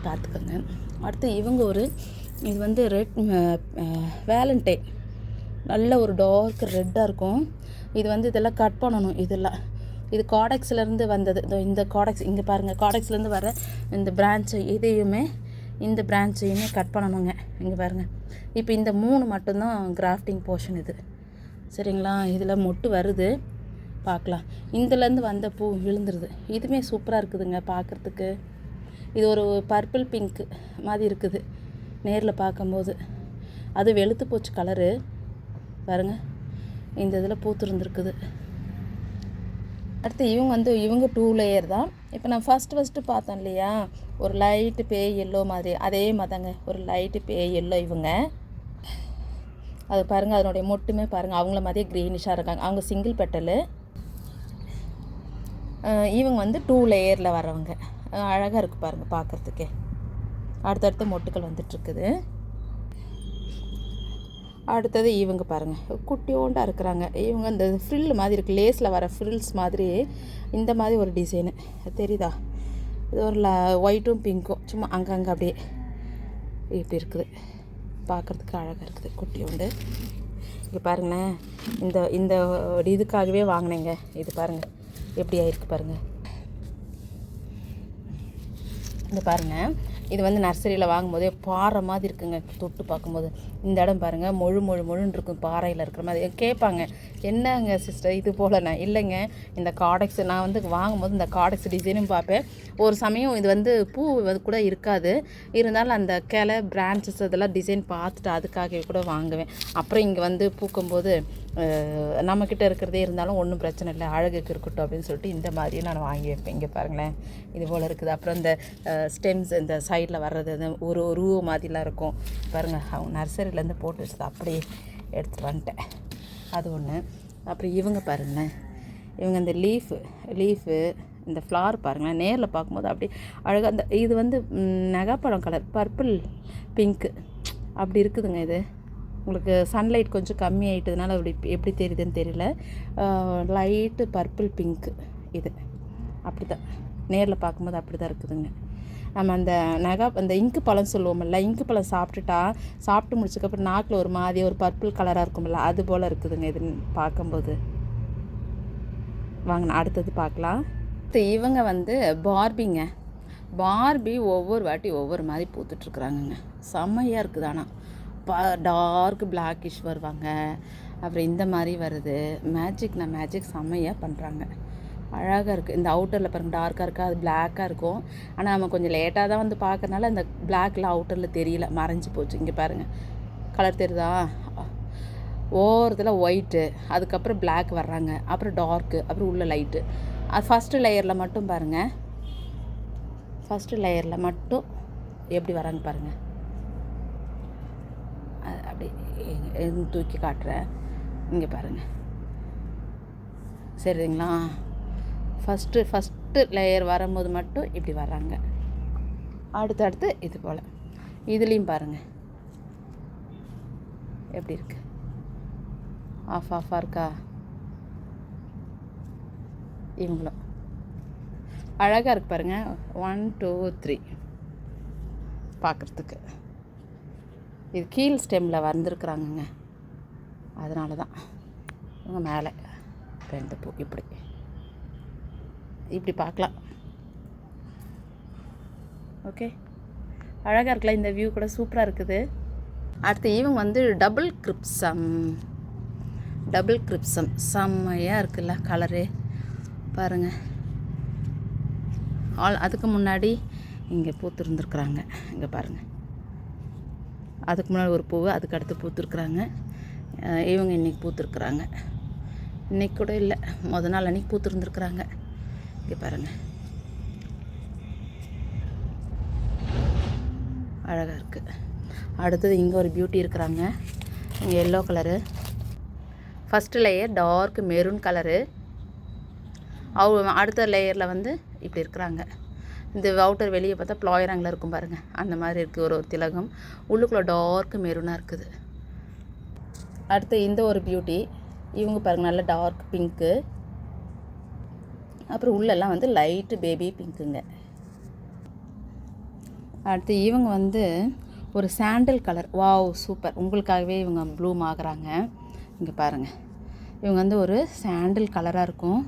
பார்த்துக்கோங்க. அடுத்து இவங்க இது வந்து ரெட் வேலண்டைன், நல்ல ஒரு டார்க் ரெட்டாக இருக்கும். இது வந்து இதெல்லாம் கட் பண்ணணும். இது காடெக்ஸ்லேருந்து வந்தது. இந்த காடெக்ஸ் இங்கே பாருங்கள், காடெக்ஸ்லேருந்து வர இந்த இந்த பிரான்ச்சையுமே கட் பண்ணணுங்க. இங்கே பாருங்கள், இப்போ இந்த 3 மட்டும்தான் கிராஃப்டிங் போர்ஷன் இது. சரிங்களா? இதில் மொட்டு வருது, பார்க்கலாம். இதுலேருந்து வந்த பூ விழுந்துருது. இதுவுமே சூப்பராக இருக்குதுங்க பார்க்குறதுக்கு. இது ஒரு பர்பிள் பிங்க் மாதிரி இருக்குது நேரில் பார்க்கும்போது. அது வெளுத்து போச்சு கலரு பாருங்கள். இந்த இதில் பூத்துருந்துருக்குது. அடுத்து இவங்க 2 லேயர் தான். இப்போ நான் ஃபஸ்ட்டு பார்த்தோம் இல்லையா, ஒரு லைட்டு பேய் எல்லோ மாதிரி, அதே மாதிரிங்க ஒரு லைட்டு பேய் எல்லோ இவங்க. அது பாருங்கள், அதனுடைய மொட்டுமே பாருங்கள் அவங்கள மாதிரியே க்ரீனிஷாக இருக்காங்க. அவங்க சிங்கிள் பெட்டலு. இவங்க வந்து 2 லேயரில் வரவங்க. அழகாக இருக்குது பாருங்கள் பார்க்குறதுக்கே. அடுத்தடுத்து மொட்டுக்கள் வந்துட்டுருக்குது. அடுத்தது இவங்க பாருங்கள், குட்டியோண்டாக இருக்கிறாங்க. இவங்க இந்த ஃப்ரில் மாதிரி இருக்குது, லேஸில் வர ஃப்ரில்ஸ் மாதிரி இந்த மாதிரி ஒரு டிசைனு தெரியுதா? இது ஒரு ஒயிட்டும் பிங்க்கும் சும்மா அங்கங்கே அப்படியே இப்படி இருக்குது. பார்க்குறதுக்கு அழகாக இருக்குது, குட்டியோண்டு. இங்கே பாருங்களேன், இந்த இதுக்காகவே வாங்கினேங்க. இது பாருங்கள் எப்படி ஆயிருக்கு பாருங்கள். இந்த பாருங்கள், இது வந்து நர்சரியில் வாங்கும்போதே பாறை மாதிரி இருக்குங்க. தொட்டு பார்க்கும்போது இந்த இடம் பாருங்கள், முழுன்னு இருக்கும், பாறையில் இருக்கிற மாதிரி. கேட்பாங்க, என்னங்க சிஸ்டர் இது போலண்ணே? இல்லைங்க, இந்த காடெக்ஸ் நான் வந்து வாங்கும்போது இந்த காடெக்ஸ் டிசைனும் பார்ப்பேன். ஒரு சமயம் இது வந்து பூ கூட இருக்காது, இருந்தாலும் அந்த கிளை பிரான்ச்சஸ் அதெல்லாம் டிசைன் பார்த்துட்டு அதுக்காகவே கூட வாங்குவேன். அப்புறம் இங்கே வந்து பூக்கும்போது நம்மக்கிட்ட இருக்கிறதே இருந்தாலும் ஒன்றும் பிரச்சனை இல்லை, அழகுக்கு இருக்கட்டும் அப்படின்னு சொல்லிட்டு இந்த மாதிரியும் நான் வாங்கி வைப்பேன். இங்கே பாருங்களேன், இது போல் இருக்குது. அப்புறம் இந்த ஸ்டெம்ஸ் இந்த சைடில் வர்றது ஒரு ரூ மாதிரிலாம் இருக்கும் பாருங்கள். அவங்க நர்சரியிலேருந்து போட்டு வச்சது அப்படியே எடுத்துகிட்டு வந்துட்டேன். அது ஒன்று. அப்புறம் இவங்க பாருங்களேன், இவங்க இந்த லீஃபு இந்த ஃப்ளார் பாருங்களேன், நேரில் பார்க்கும்போது அப்படியே அழகாக. இது வந்து நகாப்பழம் கலர், பர்பிள் பிங்க்கு அப்படி இருக்குதுங்க. இது உங்களுக்கு சன்லைட் கொஞ்சம் கம்மி ஆகிட்டதுனால அப்படி எப்படி தெரியுதுன்னு தெரியல. லைட்டு பர்பிள் பிங்க்கு இது அப்படி தான் நேரில் பார்க்கும்போது அப்படி தான் இருக்குதுங்க. நம்ம அந்த இங்கு பழம் சொல்லுவோம்ல, இங்கு பழம் சாப்பிட்டு முடிச்சதுக்கப்புறம் நாக்கில் ஒரு மாதிரி ஒரு பர்பிள் கலராக இருக்கும்ல, அது போல் இருக்குதுங்க இது பார்க்கும்போது. வாங்க அடுத்தது பார்க்கலாம். இவங்க வந்து பார்பி ஒவ்வொரு வாட்டி ஒவ்வொரு மாதிரி பூத்துட்ருக்குறாங்கங்க. செம்மையாக இருக்குது. ஆனால் டார்க் பிளாக்கிஷ் வருவாங்க, அப்புறம் இந்த மாதிரி வருது. மேஜிக் செம்மையாக பண்ணுறாங்க, அழகாக இருக்குது. இந்த அவுட்டரில் பாருங்கள் டார்க்காக இருக்கா, அது பிளாக்காக இருக்கும். ஆனால் நம்ம கொஞ்சம் லேட்டாக தான் வந்து பார்க்கறனால அந்த பிளாக்லாம் அவுட்டரில் தெரியல, மறைஞ்சி போச்சு. இங்கே பாருங்கள் கலர் தெரியுதா? ஓரத்தில் ஒயிட்டு, அதுக்கப்புறம் பிளாக் வர்றாங்க, அப்புறம் டார்க்கு, அப்புறம் உள்ள லைட்டு. அது ஃபஸ்ட்டு லேயரில் மட்டும் பாருங்கள், ஃபஸ்ட்டு லேயரில் மட்டும் எப்படி வராங்க பாருங்கள். அப்படி தூக்கி காட்டுறேன், இங்கே பாருங்கள். சரிங்களா? ஃபஸ்ட்டு லேயர் வரும்போது மட்டும் இப்படி வர்றாங்க. அடுத்தடுத்து இது போல் இதுலேயும் பாருங்கள் எப்படி இருக்கு, ஆஃபாக இருக்கா? இவங்களும் அழகாக இருக்கு பாருங்கள். 1 2 3 பார்க்குறதுக்கு. இது கீழ் ஸ்டெம்மில் வந்துருக்குறாங்கங்க, அதனால தான் இவங்க மேலே 2 பூ இப்படி பார்க்கலாம். ஓகே, அழகாக இருக்கலாம். இந்த வியூ கூட சூப்பராக இருக்குது. அடுத்து இவங்க வந்து டபுள் கிரிப்சம் செம்மையாக இருக்குல்ல கலரு பாருங்கள். அதுக்கு முன்னாடி இங்கே பூத்துருந்துருக்குறாங்க, இங்கே பாருங்கள். அதுக்கு முன்னாடி ஒரு பூவு, அதுக்கு அடுத்து பூத்துருக்குறாங்க. இவங்க இன்றைக்கி பூத்துருக்குறாங்க, இன்றைக்கி கூட இல்லை, நாள் அன்றைக்கி பூத்துருந்துருக்குறாங்க. இங்கே பாருங்கள், அழகாக இருக்குது. அடுத்தது இங்கே ஒரு பியூட்டி இருக்கிறாங்க, இங்கே yellow colour. First layer dark maroon colour. அடுத்த லேயரில் வந்து இப்படி இருக்கிறாங்க. இந்த அவுட்டர் வெளியே பார்த்தா ப்ளாயராங்கில் இருக்கும் பாருங்கள், அந்த மாதிரி இருக்குது. ஒரு திலகம் உள்ளுக்குள்ளே டார்க் மெரூனாக இருக்குது. அடுத்து இந்த ஒரு பியூட்டி, இவங்க பாருங்கள் நல்ல டார்க் பிங்க்கு, அப்புறம் உள்ளெல்லாம் வந்து லைட்டு பேபி பிங்க்குங்க. அடுத்து இவங்க வந்து ஒரு சாண்டல் கலர். Wow super. உங்களுக்காகவே இவங்க ப்ளூம் ஆகுறாங்க. இங்கே பாருங்கள், இவங்க வந்து ஒரு சாண்டல் கலராக இருக்கும்.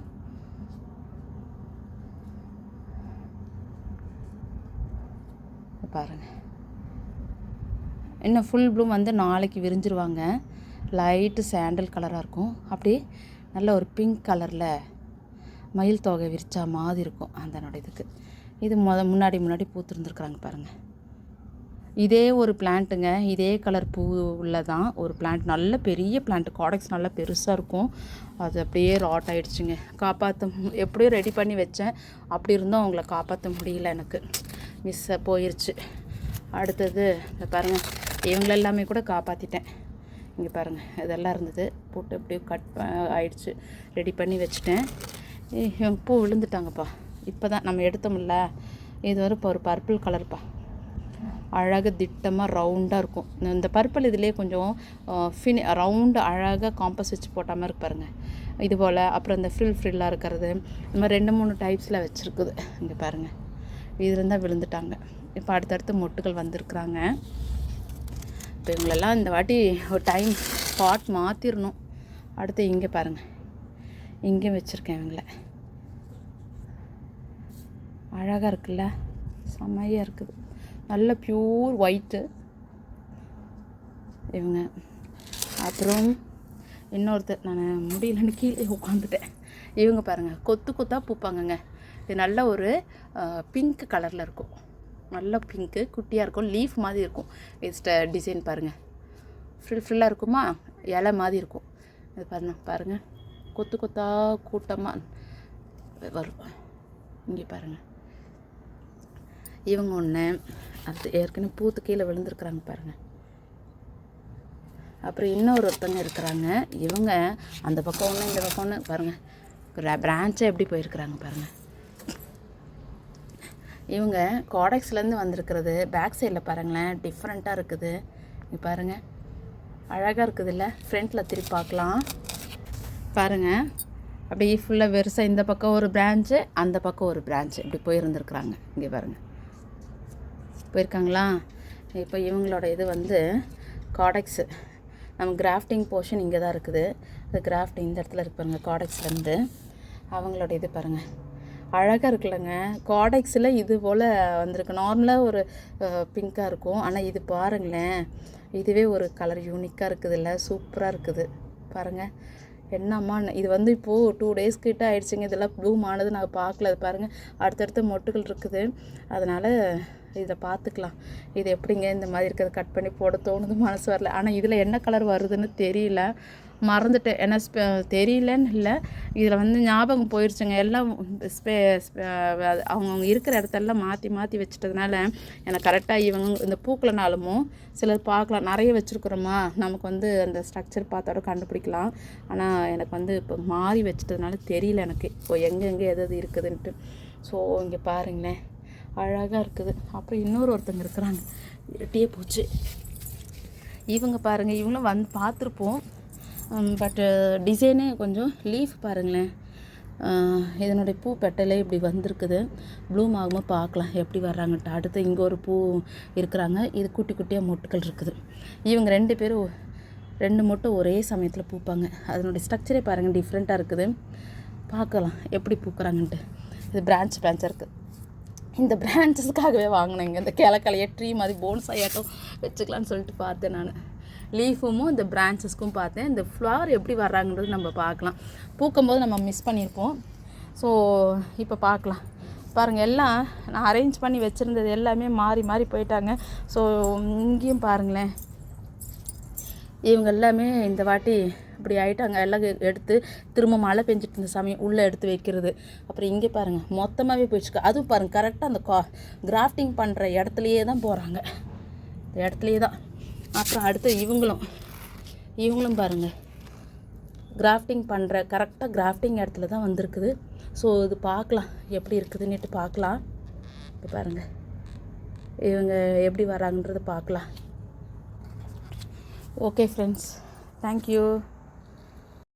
பாருங்கள், இன்னும் ஃபுல் ப்ளூம் வந்து நாளைக்கு விரிஞ்சிருவாங்க. லைட்டு சாண்டல் கலராக இருக்கும். அப்படி நல்ல ஒரு பிங்க் கலரில் மயில் தொகை விரிச்சா மாதிரி இருக்கும் அதனோட இதுக்கு. இது முன்னாடி பூத்துருந்துருக்குறாங்க பாருங்கள். இதே ஒரு பிளான்ட்டுங்க, இதே கலர் பூ உள்ளதான் ஒரு பிளான்ட். நல்ல பெரிய பிளான்ட், காடெக்ஸ் நல்லா பெருசாக இருக்கும். அது அப்படியே ராட் ஆகிடுச்சுங்க. எப்படியோ ரெடி பண்ணி வச்சேன். அப்படி இருந்தும் அவங்கள காப்பாற்ற முடியல, எனக்கு போயிடுச்சு. அடுத்தது பாருங்கள், இவங்களெல்லாமே கூட காப்பாற்றிட்டேன். இங்கே பாருங்கள், இதெல்லாம் இருந்தது போட்டு அப்படியே கட் ஆகிடுச்சு. ரெடி பண்ணி வச்சுட்டேன். பூ விழுந்துட்டாங்கப்பா. இப்போ தான் நம்ம எடுத்தோம்ல. இது ஒரு பர்பிள் கலர்ப்பா. அழகாக திட்டமாக ரவுண்டாக இருக்கும். இந்த பர்பிள் இதுலேயே கொஞ்சம் ரவுண்டு அழகாக காம்பஸ் வச்சு போட்ட மாதிரி இருக்கு பாருங்கள். இது போல் அப்புறம் இந்த ஃப்ரில்லாக இருக்கிறது, இந்த மாதிரி 2-3 டைப்ஸில் வச்சுருக்குது. இங்கே பாருங்கள், இது இருந்தால் விழுந்துட்டாங்க. இப்போ அடுத்தடுத்து மொட்டுகள் வந்திருக்குறாங்க. இப்போ இவங்களெல்லாம் இந்த வாட்டி ஒரு டைம் ஸ்பாட் மாற்றிடணும். அடுத்து இங்கே பாருங்கள், இங்கேயும் வச்சுருக்கேன் இவங்கள. அழகாக இருக்குல்ல, செம்மையாக இருக்குது. நல்ல ப்யூர் ஒயிட்டு இவங்க. அப்புறம் இன்னொருத்தர், நான் முடியலன்னு கீழே உட்காந்துட்டேன். இவங்க பாருங்கள், கொத்தாக பூப்பாங்கங்க. இது நல்ல ஒரு பிங்க் கலரில் இருக்கும். நல்ல பிங்க்கு, குட்டியாக இருக்கும், லீஃப் மாதிரி இருக்கும். இது டிசைன் பாருங்கள், ஃப்ரில்லாக இருக்குமா, இலை மாதிரி இருக்கும். இது பாருங்கள், கொத்தாக கூட்டமாக வரும். இங்கே பாருங்கள், இவங்க ஒன்று. அது ஏற்கனவே பூத்து கீழே விழுந்துருக்குறாங்க பாருங்கள். அப்புறம் ஒருத்தங்க இருக்கிறாங்க. இவங்க அந்த பக்கம் ஒன்று இந்த பக்கம் ஒன்று பாருங்கள், பிரான்ச்சே எப்படி போயிருக்கிறாங்க பாருங்கள். இவங்க காடெக்ஸ்லேருந்து வந்திருக்கிறது. பேக் சைடில் பாருங்களேன், டிஃப்ரெண்ட்டாக இருக்குது. இங்கே பாருங்கள், அழகாக இருக்குதுல்ல. ஃப்ரண்ட்டில் திருப்பி பார்க்கலாம் பாருங்கள். அப்படியே ஃபுல்லாக வெறுசாக இந்த பக்கம் ஒரு பிரான்ச்சு, அந்த பக்கம் ஒரு பிரான்ச்சு இப்படி போயிருந்துருக்குறாங்க. இங்கே பாருங்கள், போயிருக்காங்களா. இப்போ இவங்களோட இது வந்து காடெக்ஸு. நம்ம கிராஃப்டிங் போர்ஷன் இங்கே தான் இருக்குது. அது கிராஃப்ட் இந்த இடத்துல இருக்கு பாருங்கள். காடெக்ஸ்லேருந்து அவங்களோட இது பாருங்கள், அழகாக இருக்குல்லங்க. காடெக்ஸில் இது போல் வந்திருக்கு. நார்மலாக ஒரு பிங்க்காக இருக்கும், ஆனால் இது பாருங்களேன், இதுவே ஒரு கலர் யூனிக்காக இருக்குது இல்லை, சூப்பராக இருக்குது பாருங்கள். என்னம்மா, இது வந்து இப்போது 2 days கிட்ட ஆயிடுச்சுங்க. இதெல்லாம் ப்ளூம் ஆனது நாங்கள் பார்க்கல. அது பாருங்கள், அடுத்தடுத்த மொட்டுகள் இருக்குது. அதனால் இதை பார்த்துக்கலாம். இது எப்படிங்க இந்த மாதிரி இருக்கிறத கட் பண்ணி போட தோணுது, மனசு வரல. ஆனால் இதில் என்ன கலர் வருதுன்னு தெரியல, மறந்துட்டேன். ஏன்னா தெரியலன்னு இல்லை, இதில் வந்து ஞாபகம் போயிடுச்சுங்க. எல்லாம் அவங்கவுங்க இருக்கிற இடத்தெல்லாம் மாற்றி வச்சுட்டதுனால எனக்கு கரெக்டாக இவங்க இந்த பூக்களைனாலுமோ சிலர் பார்க்கலாம். நிறைய வச்சுருக்குறோமா, நமக்கு வந்து அந்த ஸ்ட்ரக்சர் பார்த்தோட கண்டுபிடிக்கலாம். ஆனால் எனக்கு வந்து இப்போ மாறி வச்சுட்டதுனால தெரியல எனக்கு இப்போ எங்கே எது இருக்குதுன்ட்டு. ஸோ இங்கே பாருங்களேன், அழகாக இருக்குது. அப்புறம் ஒருத்தங்க இருக்கிறாங்க, இருட்டியே போச்சு. இவங்க பாருங்கள், இவங்களும் வந்து பார்த்துருப்போம். பட்டு டிசைனே கொஞ்சம் லீஃப் பாருங்களேன். இதனுடைய பூ பெட்டலே இப்படி வந்திருக்குது. ப்ளூம் ஆகும்போது பார்க்கலாம் எப்படி வர்றாங்கன்ட்டு. அடுத்து இங்கே ஒரு பூ இருக்கிறாங்க. இது குட்டியாக மொட்டுக்கள் இருக்குது. இவங்க 2 பேரும் 2 மொட்டு ஒரே சமயத்தில் பூப்பாங்க. அதனுடைய ஸ்ட்ரக்சரே பாருங்கள், டிஃப்ரெண்ட்டாக இருக்குது. பார்க்கலாம் எப்படி பூக்குறாங்கன்ட்டு. இது பிரான்ச்சாக இருக்குது. இந்த பிரான்ச்சஸ்க்காகவே வாங்கினேங்க. இந்த கிழக்கலையே ட்ரீ மாதிரி போன்ஸ் ஆயாட்டம் வச்சுக்கலான்னு சொல்லிட்டு பார்த்தேன். நான் லீஃபும் இந்த பிரான்ச்சஸ்க்கும் பார்த்தேன். இந்த ஃப்ளவர் எப்படி வர்றாங்கன்றது நம்ம பார்க்கலாம். பூக்கும்போது நம்ம மிஸ் பண்ணியிருப்போம். ஸோ இப்போ பார்க்கலாம் பாருங்கள். எல்லாம் நான் அரேஞ்ச் பண்ணி வச்சுருந்தது எல்லாமே மாறி போயிட்டாங்க. ஸோ இங்கேயும் பாருங்களேன், இவங்க எல்லாமே இந்த வாட்டி இப்படி ஆகிட்டாங்க. எல்லாம் எடுத்து திரும்ப மழை பெஞ்சிட்டு இருந்த சமயம் உள்ளே எடுத்து வைக்கிறது. அப்புறம் இங்கே பாருங்கள், மொத்தமாகவே போயிடுச்சு. அதுவும் பாருங்கள், கரெக்டாக அந்த கிராஃப்டிங் பண்ணுற இடத்துலையே தான் போகிறாங்க, இந்த இடத்துலையே தான். அப்புறம் அடுத்து இவங்களும் பாருங்கள், கிராஃப்டிங் பண்ணுற கரெக்டாக கிராஃப்டிங் இடத்துல தான் வந்திருக்குது. ஸோ இது பார்க்கலாம் எப்படி இருக்குதுன்னுட்டு பார்க்கலாம். இப்போ பாருங்கள், இவங்க எப்படி வராங்கன்றது பார்க்கலாம். Okay friends, thank you.